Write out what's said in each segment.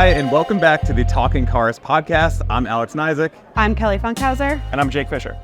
Hi, and welcome back to the Talking Cars podcast. I'm Alex Nizick. I'm Kelly Funkhauser. And I'm Jake Fisher.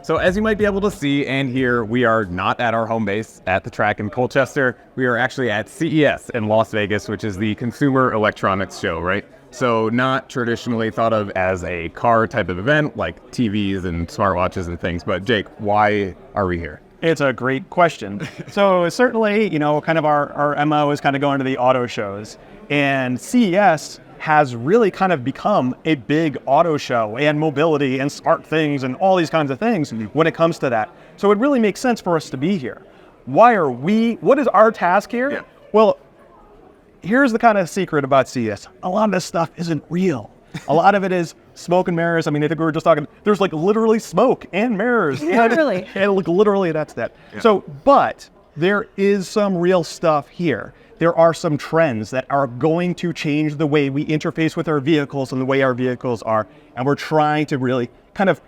So as you might be able to see and hear, we are not at our home base at the track in Colchester. We are actually at CES in Las Vegas, which is the Consumer Electronics Show, right? So not traditionally thought of as a car type of event like TVs and smartwatches and things. But Jake, why are we here? It's a great question. So certainly, kind of our MO is kind of going to the auto shows. And CES has really kind of become a big auto show and mobility and smart things and all these kinds of things when it comes to that. So it really makes sense for us to be here. What is our task here? Yeah. Well, here's the kind of secret about CES. A lot of this stuff isn't real. A lot of it is smoke and mirrors. I mean, I think we were just talking, there's like literally smoke and mirrors. Literally. And literally that's that. Yeah. So, but there is some real stuff here. There are some trends that are going to change the way we interface with our vehicles and the way our vehicles are. And we're trying to really kind of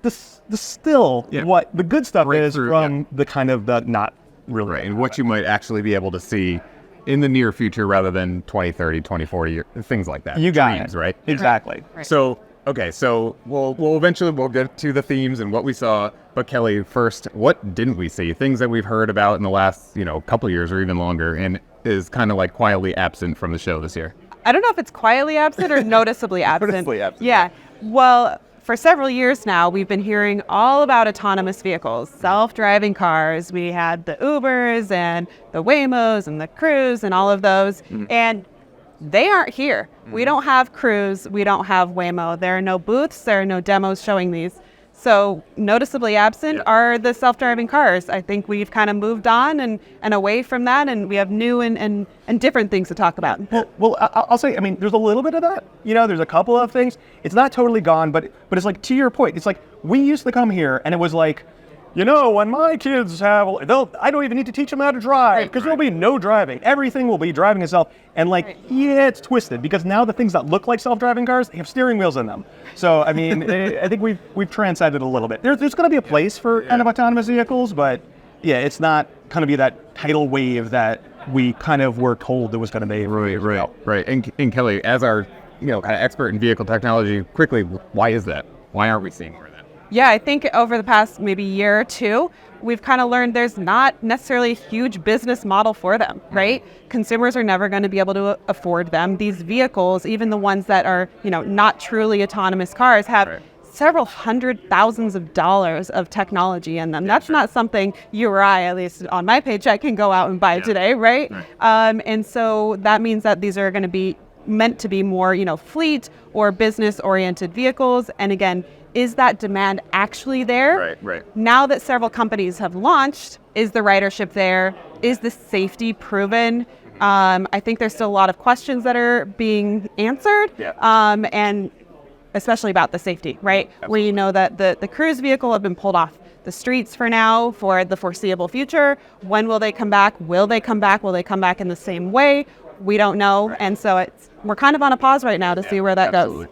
distill what the good stuff is from the kind of the not really. Right, and what you might actually be able to see in the near future rather than 2030, 2040, things like that. You got Dreams, it. Right? Exactly. Right. So, okay, so we'll eventually get to the themes and what we saw. But Kelly, first, what didn't we see? Things that we've heard about in the last, couple of years or even longer and is kind of like quietly absent from the show this year. I don't know if it's quietly absent or noticeably absent. Noticeably absent. Yeah. Well, for several years now, we've been hearing all about autonomous vehicles, self-driving cars. We had the Ubers and the Waymos and the Cruise and all of those. And they aren't here. We don't have Cruise. We don't have Waymo. There are no booths. There are no demos showing these. So noticeably absent are the self-driving cars. I think we've kind of moved on and away from that, and we have new and different things to talk about. Well, I'll say, there's a little bit of that. There's a couple of things. It's not totally gone, but it's like, to your point, it's like we used to come here and it was like, when my kids I don't even need to teach them how to drive because there'll be no driving. Everything will be driving itself. And it's twisted because now the things that look like self-driving cars, they have steering wheels in them. So, I think we've transcended a little bit. There's going to be a place for kind of autonomous vehicles, but it's not going to be that tidal wave that we kind of were told it was going to be. Right. And Kelly, as our kind of expert in vehicle technology, quickly, why is that? Why aren't we seeing more of that? Yeah, I think over the past maybe year or two, we've kind of learned there's not necessarily a huge business model for them, right? Consumers are never going to be able to afford them. These vehicles, even the ones that are, not truly autonomous cars, have several $100,000s of technology in them. That's not something you or I, at least on my paycheck, can go out and buy today, right? And so that means that these are going to be meant to be more, fleet or business-oriented vehicles. And again, is that demand actually there? Right. Now that several companies have launched, is the ridership there? Is the safety proven? I think there's still a lot of questions that are being answered, and especially about the safety, right? Absolutely. We know that the Cruise vehicle have been pulled off the streets for now for the foreseeable future. When will they come back? Will they come back? Will they come back in the same way? We don't know. And so we're kind of on a pause right now to see where that goes.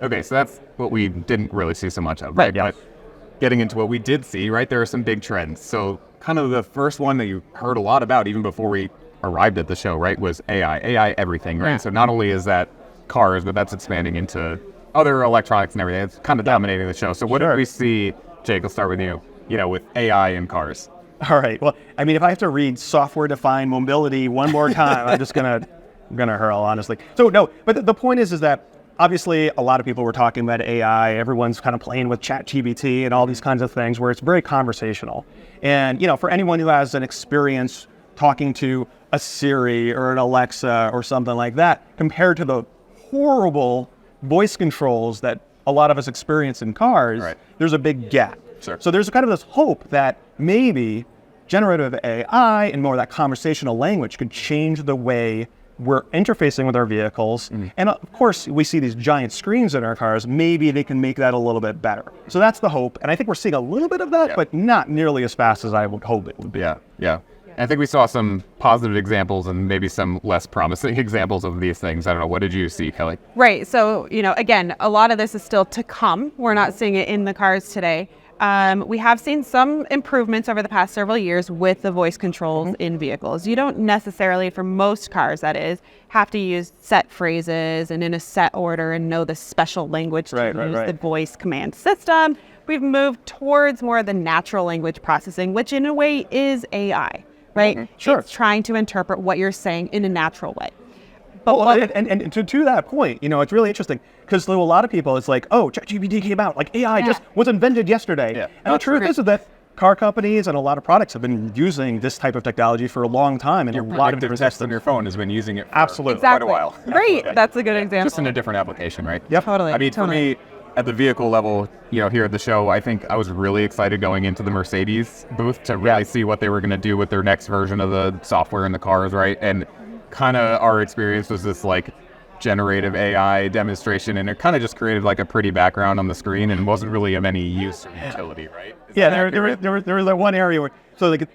Okay, so that's what we didn't really see so much of. Right. But getting into what we did see, right, there are some big trends. So kind of the first one that you heard a lot about even before we arrived at the show, right, was AI. AI everything, right? So not only is that cars, but that's expanding into other electronics and everything. It's kind of dominating the show. So what did we see, Jake, I'll start with you, with AI in cars? All right. Well, if I have to read software-defined mobility one more time, I'm just gonna hurl, honestly. So no, but the point is that obviously a lot of people were talking about AI. Everyone's kind of playing with ChatGPT and all these kinds of things where it's very conversational. And for anyone who has an experience talking to a Siri or an Alexa or something like that, compared to the horrible voice controls that a lot of us experience in cars, there's a big gap. Sure. So there's kind of this hope that maybe generative AI and more of that conversational language could change the way we're interfacing with our vehicles. And of course, we see these giant screens in our cars. Maybe they can make that a little bit better. So that's the hope. And I think we're seeing a little bit of that, but not nearly as fast as I would hope it would be. Yeah. I think we saw some positive examples and maybe some less promising examples of these things. I don't know. What did you see, Kelly? Right. So, again, a lot of this is still to come. We're not seeing it in the cars today. We have seen some improvements over the past several years with the voice controls in vehicles. You don't necessarily, for most cars that is, have to use set phrases and in a set order and know the special language to use the voice command system. We've moved towards more of the natural language processing, which in a way is AI, right? Sure. It's trying to interpret what you're saying in a natural way. But and to that point, it's really interesting because to a lot of people, it's like, oh, ChatGPT came out, like AI just was invented yesterday. Yeah. And the truth is that car companies and a lot of products have been using this type of technology for a long time, and a lot of different text on your phone has been using it for Absolutely. quite a while. Great. That's a good example. Just in a different application, right? Yep. Totally. I mean, totally. for me, at the vehicle level, here at the show, I think I was really excited going into the Mercedes booth to really see what they were going to do with their next version of the software in the cars, right? And kind of our experience was this like generative AI demonstration, and it kind of just created like a pretty background on the screen and wasn't really of any use or utility, right? There was that one area where, so like,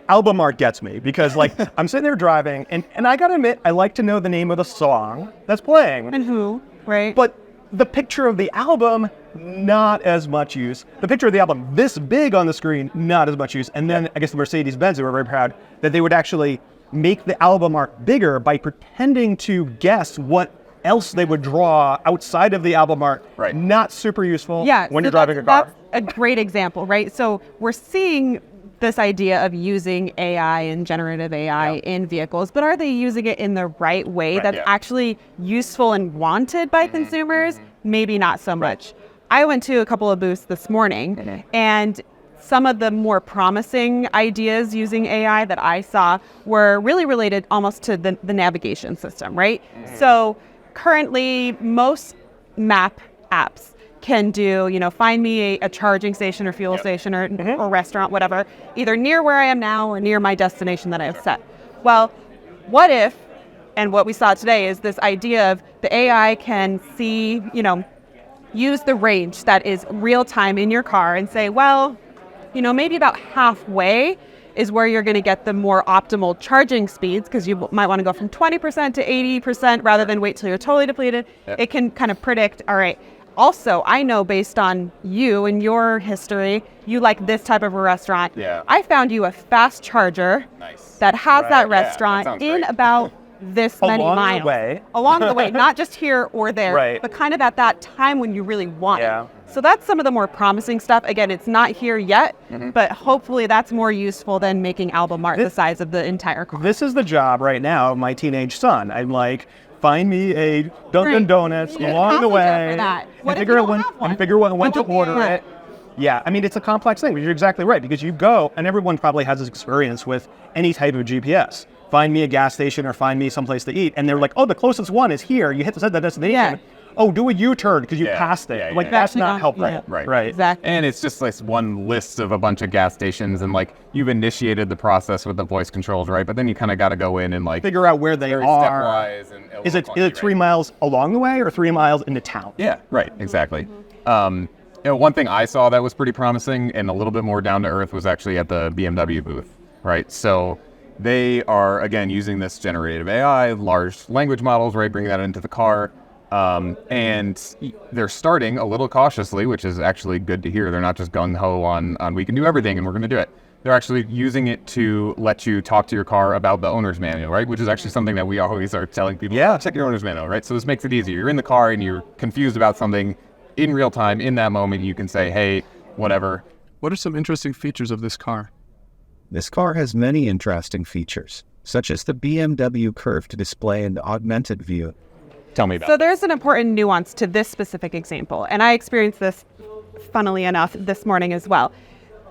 album art gets me because like I'm sitting there driving, and I gotta admit, I like to know the name of the song that's playing. And who, right? But the picture of the album, not as much use. The picture of the album this big on the screen, not as much use. And then I guess the Mercedes-Benz, they were very proud that they would actually make the album art bigger by pretending to guess what else they would draw outside of the album art. Right. Not super useful when you're so driving a car. That's a great example, right? So we're seeing this idea of using AI and generative AI in vehicles, but are they using it in the right way that's actually useful and wanted by consumers? Maybe not so much. I went to a couple of booths this morning, and some of the more promising ideas using AI that I saw were really related almost to the navigation system, right? So currently, most map apps can do, find me a charging station or fuel station or restaurant, whatever, either near where I am now or near my destination that I have set. Well, what if, and what we saw today is this idea of the AI can see, use the range that is real time in your car and say, well, maybe about halfway is where you're going to get the more optimal charging speeds, because you might want to go from 20% to 80% rather than wait till you're totally depleted. It can kind of predict, all right, also, I know based on you and your history, you like this type of a restaurant. I found you a fast charger that has that restaurant in about this many miles. Along the way, not just here or there, but kind of at that time when you really want it. So that's some of the more promising stuff. Again, it's not here yet, but hopefully that's more useful than making album art the size of the entire car. This is the job right now of my teenage son. I'm like, find me a Dunkin' Donuts along the way, and figure out when to order it. Yeah, I mean, it's a complex thing, but you're exactly right, because you go, and everyone probably has this experience with any type of GPS. Find me a gas station or find me someplace to eat. And they're like, oh, the closest one is here. You hit the destination. Oh, do a U-turn because you passed it. That's not helpful. Right. Exactly. And it's just like one list of a bunch of gas stations, and like you've initiated the process with the voice controls, right? But then you kind of got to go in and like figure out where they are. Stepwise and is it 3 miles along the way or 3 miles into town? Yeah, right. Exactly. One thing I saw that was pretty promising and a little bit more down to earth was actually at the BMW booth, right? So they are, again, using this generative AI, large language models, right? Bringing that into the car. And they're starting a little cautiously, which is actually good to hear. They're not just gung-ho on we can do everything and we're going to do it. They're actually using it to let you talk to your car about the owner's manual, right? Which is actually something that we always are telling people, check your owner's manual, right? So this makes it easier. You're in the car and you're confused about something in real time. In that moment, you can say, hey, whatever. What are some interesting features of this car? This car has many interesting features, such as the BMW curved display and augmented view. Tell me about So there's an important nuance to this specific example, and I experienced this, funnily enough, this morning as well.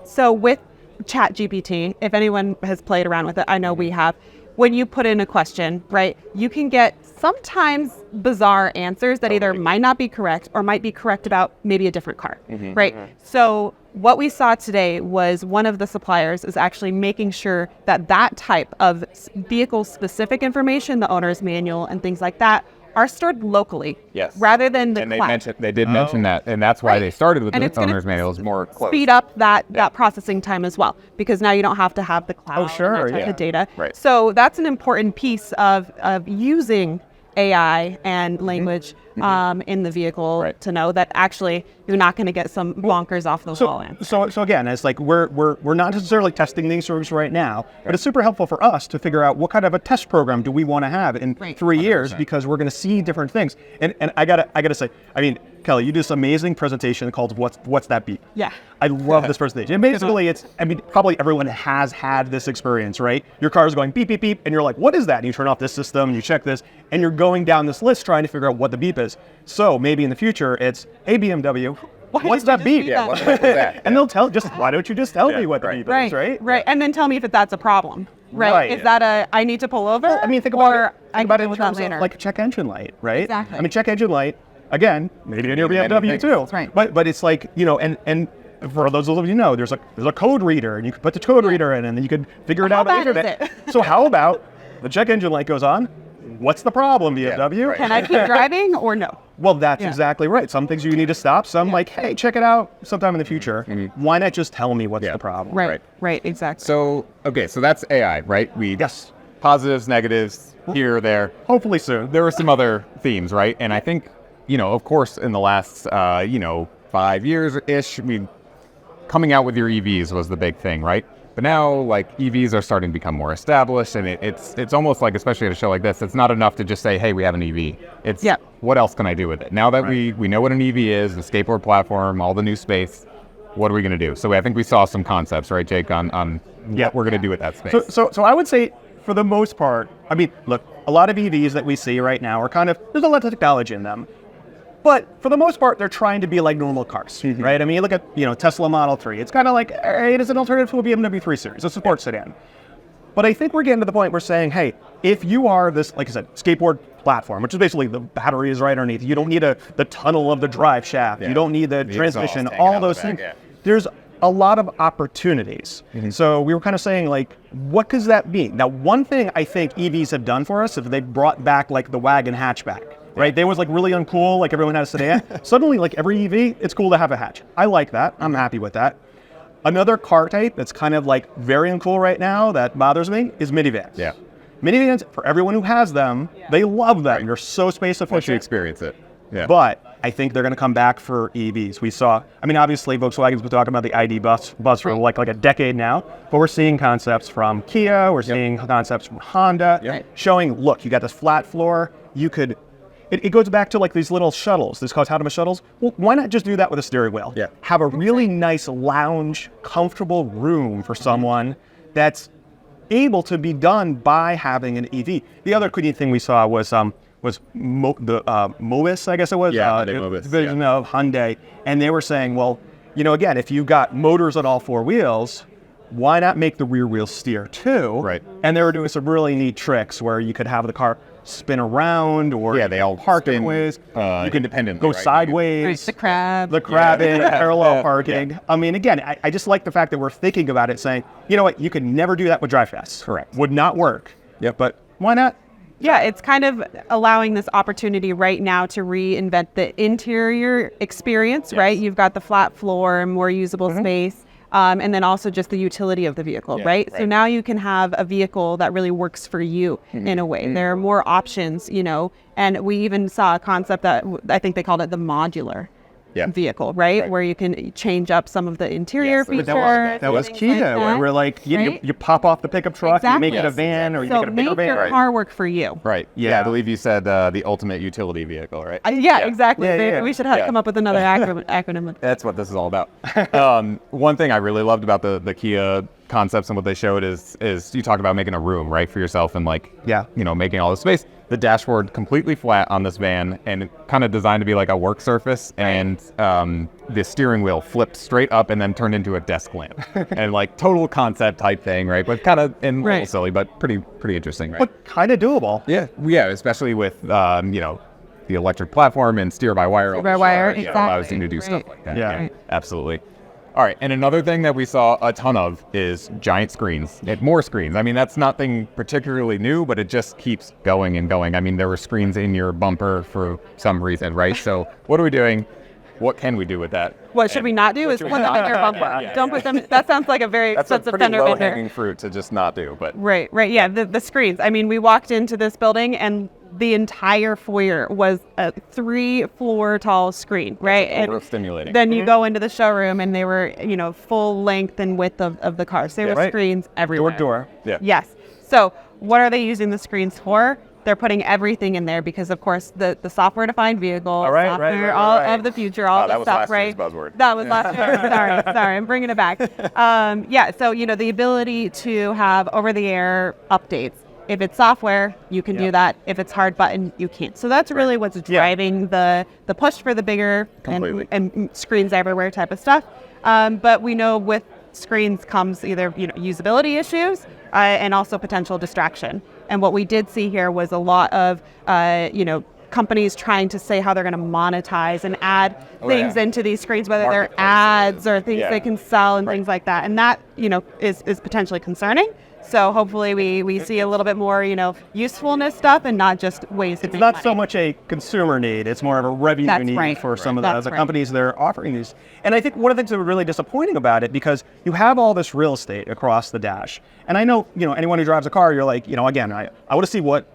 So with ChatGPT, if anyone has played around with it, I know we have, when you put in a question, right, you can get sometimes bizarre answers that either might not be correct or might be correct about maybe a different car, right? So what we saw today was one of the suppliers is actually making sure that that type of vehicle-specific information, the owner's manual and things like that, are stored locally, rather than the cloud. They did mention that, and that's why they started with the owner's manuals more close. Speed up that processing time as well, because now you don't have to have the cloud and that type of data. So that's an important piece of using AI and language in the vehicle to know that actually you're not going to get some bonkers off the wall answer. So again, it's like we're not necessarily testing these services right now, but it's super helpful for us to figure out what kind of a test program do we want to have in 3 years, because we're going to see different things. And I gotta say, I mean, Kelly, you did this amazing presentation called "What's That Beep?" Yeah. I love this presentation. And basically, probably everyone has had this experience, right? Your car is going beep, beep, beep, and you're like, what is that? And you turn off this system, and you check this, and you're going down this list trying to figure out what the beep is. So maybe in the future, it's, hey, BMW, what's that beep? Yeah, what is that? And they'll tell, why don't you just tell me what the beep is, right? Right. And then tell me if that's a problem. Right. Is that I need to pull over? I mean, think about it. I Think about can it deal in with that terms of later. like a check engine light, right? Exactly. I mean, check engine light, again, maybe in your BMW too. That's right. But it's like, and for those of you know, there's a code reader, and you can put the code reader in, and then you can figure it out on the bad is internet. it? So how about the check engine light goes on? What's the problem, BMW? Can I keep driving or no? Well, that's exactly right. Some things you need to stop. Some like, hey, check it out sometime in the future. Why not just tell me what's the problem? Right. Exactly. So, okay, so that's AI, right? Yes. Positives, negatives, here, there. Hopefully soon. There were some other themes, right? And I think, of course, in the last, 5 years-ish, I mean, coming out with your EVs was the big thing, right? But now, like, EVs are starting to become more established, and it's almost like, especially at a show like this, it's not enough to just say, hey, we have an EV. It's, what else can I do with it? Now that we know what an EV is, the skateboard platform, all the new space, what are we going to do? So I think we saw some concepts, right, Jake, on what we're going to do with that space. So I would say, for the most part, I mean, look, a lot of EVs that we see right now are there's a lot of technology in them. But for the most part, they're trying to be like normal cars, right? I mean, you look at, Tesla Model 3. It's kind of like, it is an alternative to a BMW 3 Series. It's a sports sedan. But I think we're getting to the point where saying, hey, if you are this, like I said, skateboard platform, which is basically the battery is right underneath. You don't need the tunnel of the drive shaft. You don't need the transmission, all those things. There's a lot of opportunities. So we were kind of saying, like, what does that mean? Now, one thing I think EVs have done for us is they brought back, like, the wagon hatchback, right? They was, like, really uncool, like, everyone had a sedan. Suddenly, like, every EV, it's cool to have a hatch. I like that. I'm happy with that. Another car type that's kind of, like, very uncool right now that bothers me is minivans. Yeah. Minivans, for everyone who has them, they love them. They're so space efficient. Once you experience it. Yeah. But I think they're going to come back for EVs. We saw, I mean, obviously Volkswagen's been talking about the ID bus for like a decade now, but we're seeing concepts from Kia, we're seeing concepts from Honda showing, look, you got this flat floor, you could, it goes back to like these little shuttles, these autonomous shuttles. Well, why not just do that with a steering wheel? Yeah. Have a really nice lounge, comfortable room for someone that's able to be done by having an EV. The other cool thing we saw was Mobis, I guess it was, division of Hyundai, and they were saying, well, again, if you've got motors on all four wheels, why not make the rear wheels steer too? Right. And they were doing some really neat tricks where you could have the car spin around, or they all park spin, ways. You can independently, go right? sideways. The crab. The crabbing, parallel parking. I mean, again, I just like the fact that we're thinking about it, saying, you know what, you could never do that with drive fast. Correct. Would not work. Yep. But why not? Yeah, it's kind of allowing this opportunity right now to reinvent the interior experience, right? You've got the flat floor, more usable space, and then also just the utility of the vehicle, right? So now you can have a vehicle that really works for you in a way. There are more options, and we even saw a concept that I think they called it the modular vehicle, right? Where you can change up some of the interior features. That was key to it, where we're like, you pop off the pickup truck, you make it a van, or you make it a bigger van. So make your car work for you. Right. Yeah, I believe you said the ultimate utility vehicle, right? Exactly. Yeah. We should come up with another acronym. That's what this is all about. One thing I really loved about the Kia concepts and what they showed is you talk about making a room, right, for yourself, and making all the space. The dashboard completely flat on this van and kind of designed to be like a work surface, and the steering wheel flipped straight up and then turned into a desk lamp, and like total concept type thing, right? But kind of a little silly, but pretty interesting, right? But kind of doable. Yeah, especially with the electric platform and steer by wire. Exactly. Allows you to do stuff like that. Yeah, absolutely. All right, and another thing that we saw a ton of is giant screens. More screens. I mean, that's nothing particularly new, but it just keeps going and going. I mean, there were screens in your bumper for some reason, right? So what are we doing? What can we do with that? What should we not do is put them in your bumper. Don't put them. That sounds like a very expensive fender bender. That's a pretty low-hanging fruit to just not do. But Right. Yeah, the screens. I mean, we walked into this building and the entire foyer was a 3-floor tall screen, right? And Real stimulating. then you go into the showroom and they were, full length and width of the cars. There were Right. screens everywhere. Door to door. Yeah. Yes. So what are they using the screens for? They're putting everything in there because, of course, the software-defined vehicle, software all of the future, all that the was stuff, last year's right? buzzword. That was last year. Sorry, I'm bringing it back. So, the ability to have over-the-air updates. If it's software, you can do that. If it's hard button, you can't. So that's really what's driving the push for the bigger and screens everywhere type of stuff. But we know with screens comes either usability issues and also potential distraction. And what we did see here was a lot of companies trying to say how they're going to monetize and add things into these screens, whether they're ads or things they can sell and things like that. And that is potentially concerning. So hopefully we see a little bit more usefulness stuff and not just ways to It's make not money. so much a consumer need, it's more of a revenue need for some of the companies that are offering these. And I think one of the things that was really disappointing about it, because you have all this real estate across the dash. And I know, anyone who drives a car, you're like, again, I want to see what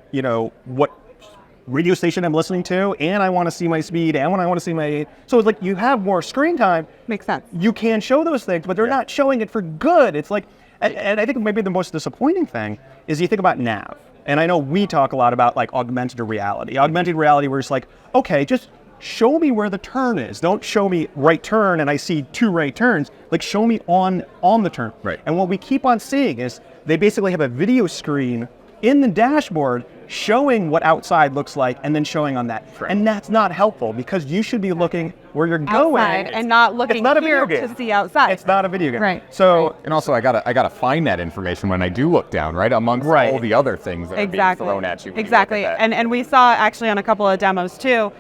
radio station I'm listening to, and I want to see my speed, and I want to see my... So it's like you have more screen time. Makes sense. You can show those things, but they're not showing it for good. It's like... And I think maybe the most disappointing thing is you think about nav. And I know we talk a lot about like augmented reality. Augmented reality where it's like, okay, just show me where the turn is. Don't show me right turn and I see 2 right turns. Like show me on the turn. Right. And what we keep on seeing is they basically have a video screen in the dashboard showing what outside looks like and then showing on that. Right. And that's not helpful because you should be looking where you're going. Outside and not looking it's not a here video game. to see outside. It's not a video game. Right. So And also, I gotta find that information when I do look down, right, amongst all the other things that are being thrown at you. When Exactly. You look at that. And we saw actually on a couple of demos too,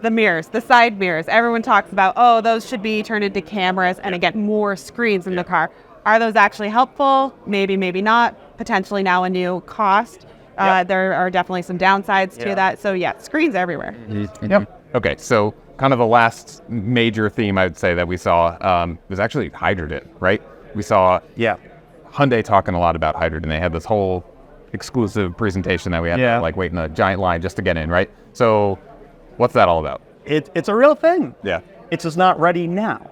the mirrors, the side mirrors. Everyone talks about, those should be turned into cameras and again, more screens in the car. Are those actually helpful? Maybe, maybe not. Potentially now a new cost. There are definitely some downsides to that. So screens everywhere. Yep. Okay, so kind of the last major theme I would say that we saw was actually hydrogen, right? We saw Hyundai talking a lot about hydrogen. They had this whole exclusive presentation that we had to like wait in a giant line just to get in, right? So what's that all about? It's a real thing. Yeah. It's just not ready now.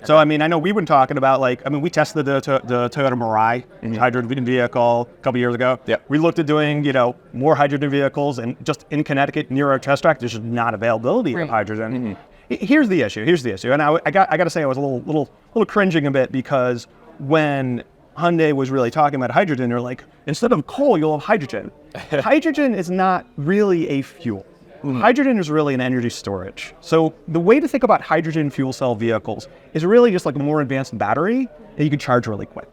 So, I mean, I know we've been talking about, we tested the Toyota Mirai hydrogen vehicle a couple years ago. Yep. We looked at doing, more hydrogen vehicles, and just in Connecticut, near our test track, there's just not availability of hydrogen. Here's the issue, and I got to say I was a little cringing a bit because when Hyundai was really talking about hydrogen, they're like, instead of coal, you'll have hydrogen. Hydrogen is not really a fuel. Hydrogen is really an energy storage. So the way to think about hydrogen fuel cell vehicles is really just like a more advanced battery that you can charge really quick.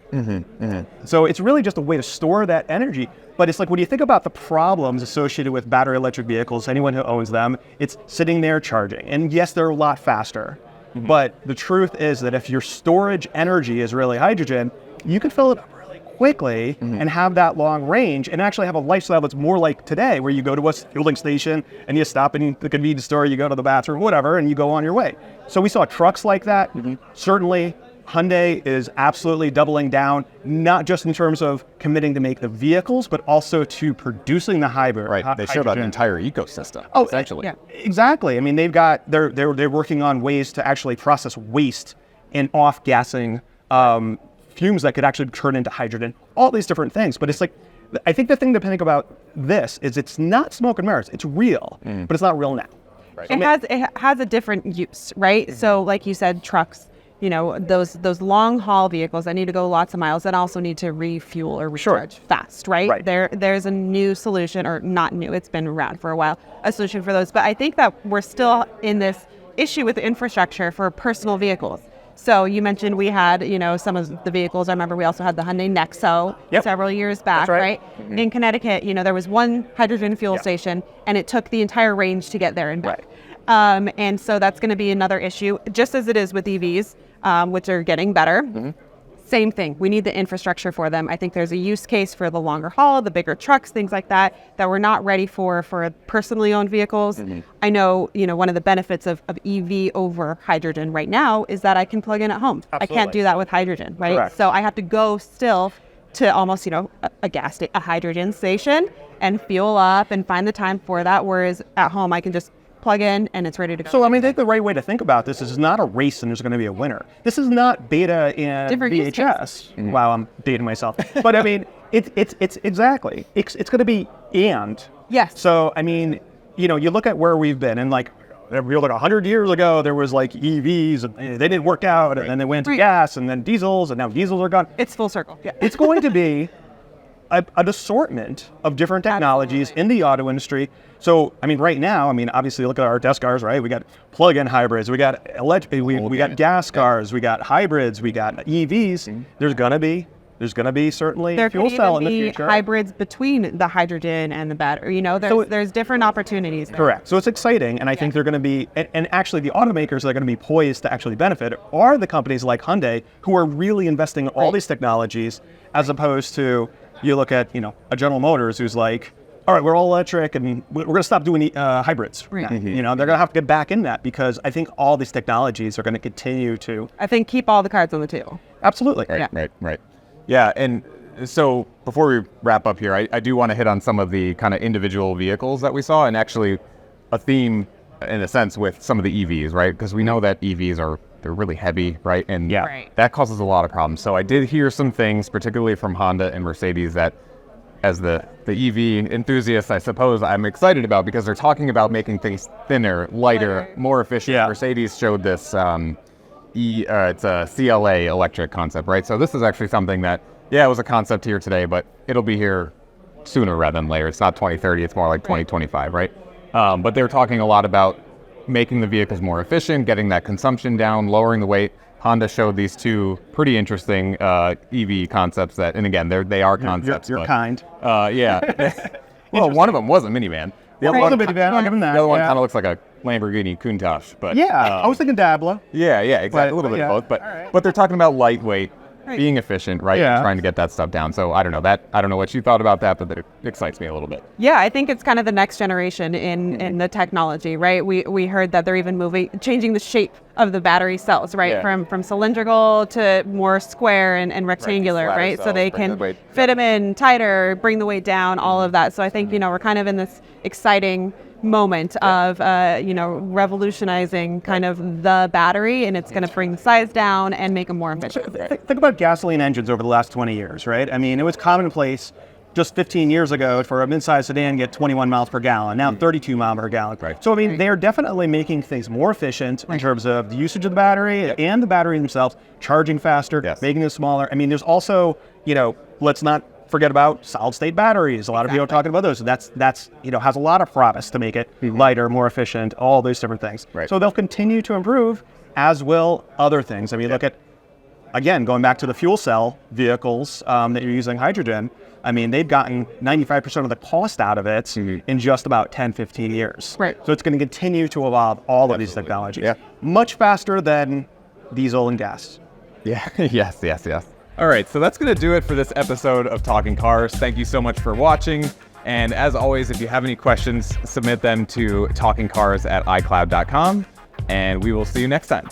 So it's really just a way to store that energy. But it's like when you think about the problems associated with battery electric vehicles, anyone who owns them, it's sitting there charging. And yes, they're a lot faster. But the truth is that if your storage energy is really hydrogen, you can fill it up quickly and have that long range and actually have a lifestyle that's more like today, where you go to a fueling station and you stop in the convenience store, you go to the bathroom, whatever, and you go on your way. So we saw trucks like that. Certainly Hyundai is absolutely doubling down, not just in terms of committing to make the vehicles, but also to producing the hybrid. Right, they showed an entire ecosystem, essentially. Exactly. I mean, they're working on ways to actually process waste and off-gassing fumes that could actually turn into hydrogen, all these different things. But it's like, I think the thing to think about this is it's not smoke and mirrors. It's real, but it's not real now. Right. It has a different use, right? So like you said, trucks, those long haul vehicles that need to go lots of miles that also need to refuel or recharge fast, right? There's a new solution, or not new, it's been around for a while, a solution for those. But I think that we're still in this issue with the infrastructure for personal vehicles. So you mentioned we had, some of the vehicles. I remember we also had the Hyundai Nexo several years back, right? In Connecticut, there was one hydrogen fuel station, and it took the entire range to get there and back. And so that's going to be another issue, just as it is with EVs, which are getting better. Same thing. We need the infrastructure for them. I think there's a use case for the longer haul, the bigger trucks, things like that we're not ready for personally owned vehicles. I know, one of the benefits of EV over hydrogen right now is that I can plug in at home. Absolutely. I can't do that with hydrogen, right? Correct. So I have to go still to almost, a gas station, a hydrogen station, and fuel up and find the time for that. Whereas at home, I can just plug in and it's ready to go. So, I mean, I think the right way to think about this is it's not a race and there's going to be a winner. This is not beta in Different use VHS. Wow, I'm dating myself. But I mean, it's exactly. It's going to be and. Yes. So, I mean, you look at where we've been and like 100 years ago, there was like EVs and they didn't work out and then they went to gas and then diesels and now diesels are gone. It's full circle. Yeah. It's going to be an assortment of different technologies in the auto industry. So, I mean, right now, obviously look at our test cars, right? We got plug-in hybrids, we got we got gas cars, we got hybrids, we got EVs. There's gonna be certainly There fuel could cell in even the be future. hybrids between the hydrogen and the battery. There's different opportunities there. Correct. So it's exciting, and I think they're going to be, and actually the automakers that are going to be poised to actually benefit are the companies like Hyundai who are really investing in all these technologies, as opposed to you look at a General Motors who's like, all right, we're all electric and we're going to stop doing hybrids. Right. They're going to have to get back in that because I think all these technologies are going to continue to. I think keep all the cards on the table. Absolutely. Right. Yeah, and so before we wrap up here, I do want to hit on some of the kind of individual vehicles that we saw, and actually a theme in a sense with some of the EVs, right? Because we know that EVs they're really heavy, right? And that causes a lot of problems. So I did hear some things, particularly from Honda and Mercedes, that as the EV enthusiast, I suppose I'm excited about, because they're talking about making things thinner, lighter, more efficient. Yeah. Mercedes showed this it's a CLA electric concept, right? So this is actually something that, it was a concept here today, but it'll be here sooner rather than later. It's not 2030, it's more like 2025, right? But they're talking a lot about making the vehicles more efficient, getting that consumption down, lowering the weight. Honda showed these two pretty interesting EV concepts that, and again, they are concepts. You're kind. Yeah. Well, one of them was a minivan. The other Well, one, the minivan, I'll give them that. the other one yeah. kind of looks like a Lamborghini Countach, but I was thinking Dabla. yeah, exactly, a little bit of both, but they're talking about lightweight, being efficient, right? Yeah. And trying to get that stuff down. So I don't know what you thought about that, but it excites me a little bit. Yeah, I think it's kind of the next generation in the technology, right? We heard that they're even changing the shape of the battery cells, right? Yeah. From cylindrical to more square and rectangular, flatter right? So cells, they bring can the weight fit them in tighter, bring the weight down, all of that. So I think, we're kind of in this exciting moment of, revolutionizing kind of the battery, and it's going to bring the size down and make them more efficient. Think about gasoline engines over the last 20 years, right? It was commonplace just 15 years ago for a mid-sized sedan to get 21 miles per gallon, now 32 miles per gallon. Right. So, they're definitely making things more efficient in terms of the usage of the battery and the battery themselves, charging faster, making them smaller. There's also, let's not forget about solid-state batteries. A lot of people are talking about those. That's has a lot of promise to make it lighter, more efficient, all those different things. Right. So they'll continue to improve, as will other things. Look at, again, going back to the fuel cell vehicles that you're using hydrogen, they've gotten 95% of the cost out of it in just about 10, 15 years. Right. So it's going to continue to evolve all of these technologies. Yeah. Much faster than diesel and gas. Yeah, yes. All right, so that's going to do it for this episode of Talking Cars. Thank you so much for watching. And as always, if you have any questions, submit them to talkingcars@icloud.com, and we will see you next time.